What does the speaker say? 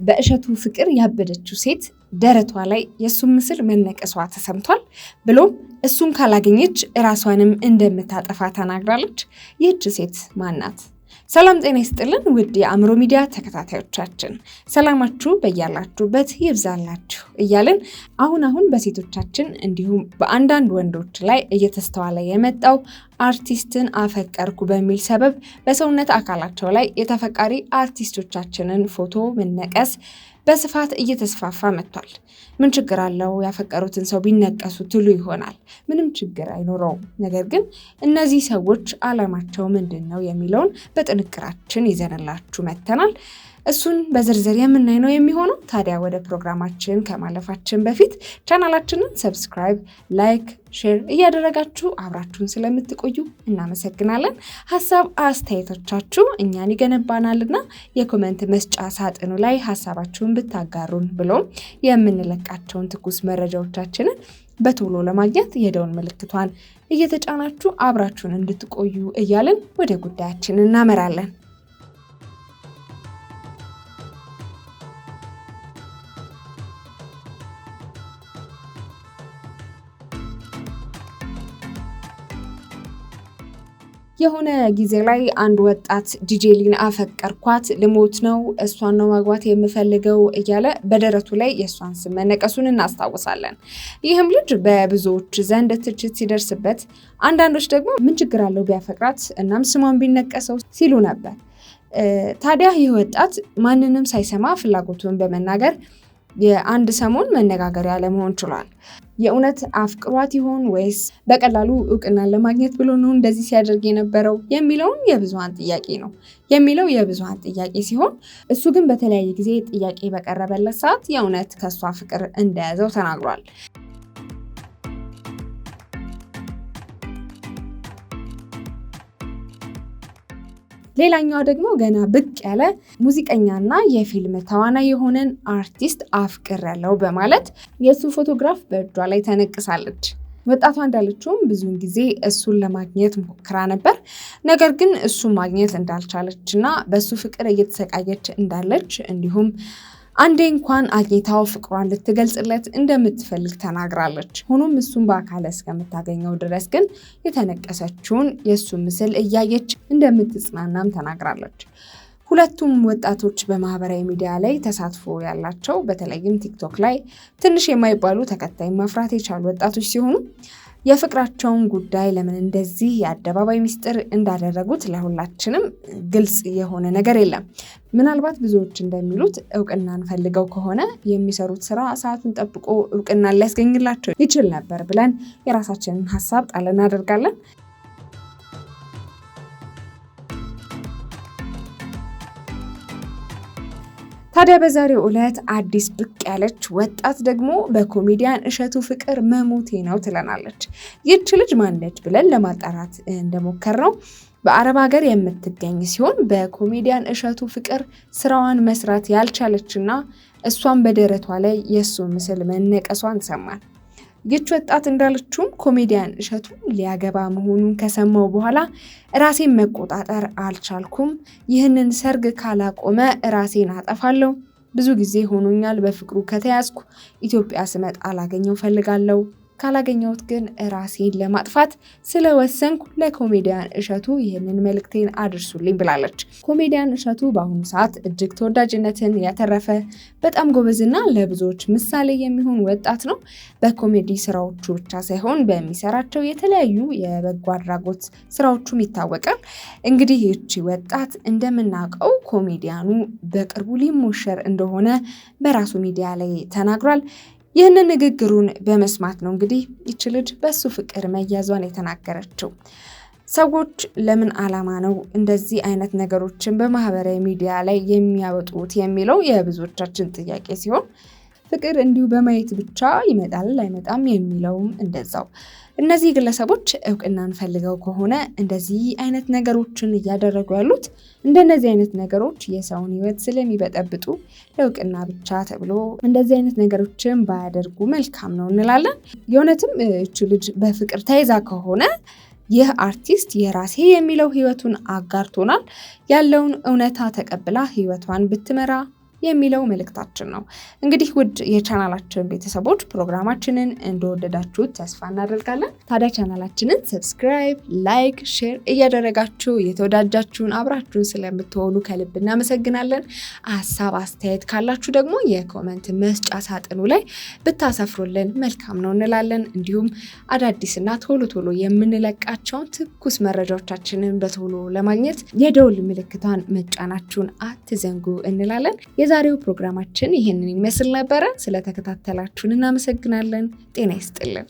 በእሸቱ ፍቅር ያበደችው ሴት ደረቷ ላይ የሱን ምስል መነቀሷ ተሰምቷል። ብሎም እሱን ካላገኘች ራሷንም እንደምታጠፋ ተናግራለች። ይህች ሴት ማናት? ሰላም ጤና ይስጥልን ውድ የአእምሮ ሚዲያ ተከታታዮቻችን፣ ሰላማችሁ በያላችሁበት ይብዛላችሁ እያልን አሁን በሴቶቻችን እንዲሁም በአንዳንድ ወንዶች ላይ እየተስተዋለ የመጣው አርቲስትን አፈቀርኩ በሚል ሰበብ በሰውነት አካላቸው ላይ የተፈቃሪ አርቲስቶቻችንን ፎቶ መነቀስ በስፋት እየተስፋፋ መጥቷል። ምን ችግር አለው ያፈቀሩትን ሰው ቢነቀሱ ትሉ ይሆናል። ምንም ችግር አይኖረውም። ነገር ግን እነዚህ ሰዎች ዓላማቸው ምንድነው የሚለውን በጥንቅራችን ይዘንላችሁ መጥተናል። እሱን በዝርዝር የምናይ ነው የሚሆነው። ታዲያ ወደ ፕሮግራማችን ከማለፋችን በፊት ቻናላችንን ሰብስክራይብ፣ ላይክ፣ ሼር እያደረጋችሁ አብራችሁን ስለምትቆዩ እናመሰግናለን። ሀሳብ አስተያየቶቻችሁ እኛን ይገነባናልና የኮሜንት መስጫ ሳጥኑ ላይ ሀሳባችሁን ብታጋሩን ብሎም የምንለቃቸውን ትኩስ መረጃዎቻችንን በቶሎ ለማግኘት የደወል ምልክቷን እየተጫናችሁ አብራችሁን እንድትቆዩ እያልን ወደ ጉዳያችን እናመራለን። የሆነ ጊዜ ላይ አንድ ወጣት ጂጄሊን አፈቀርኳት፣ ልሞት ነው፣ እሷን ነው ማግባት የምፈልገው እያለ በደረቱ ላይ የእሷን ስም መነቀሱን እናስታውሳለን። ይህም ልጅ በብዙዎች ዘንድ ትችት ሲደርስበት፣ አንዳንዶች ደግሞ ምን ችግር አለው ቢያፈቅራት እናም ስሟን ቢነቀሰው ሲሉ ነበር። ታዲያ ይህ ወጣት ማንንም ሳይሰማ ፍላጎቱን በመናገር የአንድ ሰሞን መነጋገሪያ ለመሆን ችሏል። የእውነት አፍቅሯት ይሆን ወይስ በቀላሉ እውቅናን ለማግኘት ብሎ ነው እንደዚህ ሲያደርግ የነበረው የሚለው የብዙሃን ጥያቄ ሲሆን፣ እሱ ግን በተለያየ ጊዜ ጥያቄ በቀረበለት ሰዓት የእውነት ከሷ ፍቅር እንደያዘው ተናግሯል። ሌላኛው ደግሞ ገና ብቅ ያለ ሙዚቀኛና የፊልም ተዋናይ የሆነን አርቲስት አፍቅሬያለሁ በማለት የሱ ፎቶግራፍ በእጇ ላይ ተነቅሳለች። ወጣቷ እንዳለችውም ብዙውን ጊዜ እሱን ለማግኘት ሞክራ ነበር። ነገር ግን እሱን ማግኘት እንዳልቻለችና በሱ ፍቅር እየተሰቃየች እንዳለች እንዲሁም አንዴ እንኳን አግኝታው ፍቅሯን ልትገልጽለት እንደምትፈልግ ተናግራለች። ሆኖም እሱን በአካል እስከምታገኘው ድረስ ግን የተነቀሰችውን የእሱ ምስል እያየች እንደምትጽናናም ተናግራለች። ሁለቱም ወጣቶች በማህበራዊ ሚዲያ ላይ ተሳትፎ ያላቸው፣ በተለይም ቲክቶክ ላይ ትንሽ የማይባሉ ተከታይ ማፍራት የቻሉ ወጣቶች ሲሆኑ የፍቅራቸውን ጉዳይ ለምን እንደዚህ የአደባባይ ሚስጥር እንዳደረጉት ለሁላችንም ግልጽ የሆነ ነገር የለም። ምናልባት ብዙዎች እንደሚሉት እውቅናን ፈልገው ከሆነ የሚሰሩት ስራ ሰዓቱን ጠብቆ እውቅናን ሊያስገኝላቸው ይችል ነበር ብለን የራሳችንን ሀሳብ ጣል እናደርጋለን። ታዲያ በዛሬው ዕለት አዲስ ብቅ ያለች ወጣት ደግሞ በኮሜዲያን እሸቱ ፍቅር መሞቴ ነው ትለናለች። ይህች ልጅ ማነች ብለን ለማጣራት እንደሞከርነው በአረብ ሀገር የምትገኝ ሲሆን በኮሜዲያን እሸቱ ፍቅር ስራዋን መስራት ያልቻለችና እሷን በደረቷ ላይ የእሱ ምስል መነቀሷን ሰማን። ይህች ወጣት እንዳለችውም ኮሜዲያን እሸቱ ሊያገባ መሆኑን ከሰማው በኋላ ራሴን መቆጣጠር አልቻልኩም። ይህንን ሰርግ ካላቆመ ራሴን አጠፋለሁ። ብዙ ጊዜ ሆኖኛል በፍቅሩ ከተያዝኩ። ኢትዮጵያ ስመጣ አላገኘው ፈልጋለሁ። ካላገኘሁት ግን ራሴን ለማጥፋት ስለወሰንኩ ለኮሜዲያን እሸቱ ይህንን መልእክቴን አድርሱልኝ ብላለች። ኮሜዲያን እሸቱ በአሁኑ ሰዓት እጅግ ተወዳጅነትን ያተረፈ በጣም ጎበዝና ለብዙዎች ምሳሌ የሚሆን ወጣት ነው። በኮሜዲ ስራዎቹ ብቻ ሳይሆን በሚሰራቸው የተለያዩ የበጎ አድራጎት ስራዎቹም ይታወቃል። እንግዲህ ይህቺ ወጣት እንደምናውቀው ኮሜዲያኑ በቅርቡ ሊሞሸር እንደሆነ በራሱ ሚዲያ ላይ ተናግሯል። ይህንን ንግግሩን በመስማት ነው እንግዲህ ይች ልጅ በሱ ፍቅር መያዟን የተናገረችው። ሰዎች ለምን ዓላማ ነው እንደዚህ አይነት ነገሮችን በማህበራዊ ሚዲያ ላይ የሚያወጡት የሚለው የብዙዎቻችን ጥያቄ ሲሆን፣ ፍቅር እንዲሁ በማየት ብቻ ይመጣል አይመጣም የሚለውም እንደዛው። እነዚህ ግለሰቦች እውቅናን ፈልገው ከሆነ እንደዚህ አይነት ነገሮችን እያደረጉ ያሉት እንደነዚህ አይነት ነገሮች የሰውን ሕይወት ስለሚበጠብጡ ለእውቅና ብቻ ተብሎ እንደዚህ አይነት ነገሮችን ባያደርጉ መልካም ነው እንላለን። የእውነትም እቺ ልጅ በፍቅር ተይዛ ከሆነ ይህ አርቲስት የራሴ የሚለው ሕይወቱን አጋርቶናል። ያለውን እውነታ ተቀብላ ሕይወቷን ብትመራ የሚለው መልእክታችን ነው። እንግዲህ ውድ የቻናላችን ቤተሰቦች ፕሮግራማችንን እንደወደዳችሁት ተስፋ እናደርጋለን። ታዲያ ቻናላችንን ሰብስክራይብ፣ ላይክ፣ ሼር እያደረጋችሁ የተወዳጃችሁን አብራችሁን ስለምትሆኑ ከልብ እናመሰግናለን። ሀሳብ አስተያየት ካላችሁ ደግሞ የኮመንት መስጫ ሳጥኑ ላይ ብታሰፍሩልን መልካም ነው እንላለን። እንዲሁም አዳዲስና ቶሎ ቶሎ የምንለቃቸውን ትኩስ መረጃዎቻችንን በቶሎ ለማግኘት የደውል ምልክቷን መጫናችሁን አትዘንጉ እንላለን። የዛሬው ፕሮግራማችን ይህንን ይመስል ነበረ። ስለተከታተላችሁን እናመሰግናለን። ጤና ይስጥልን።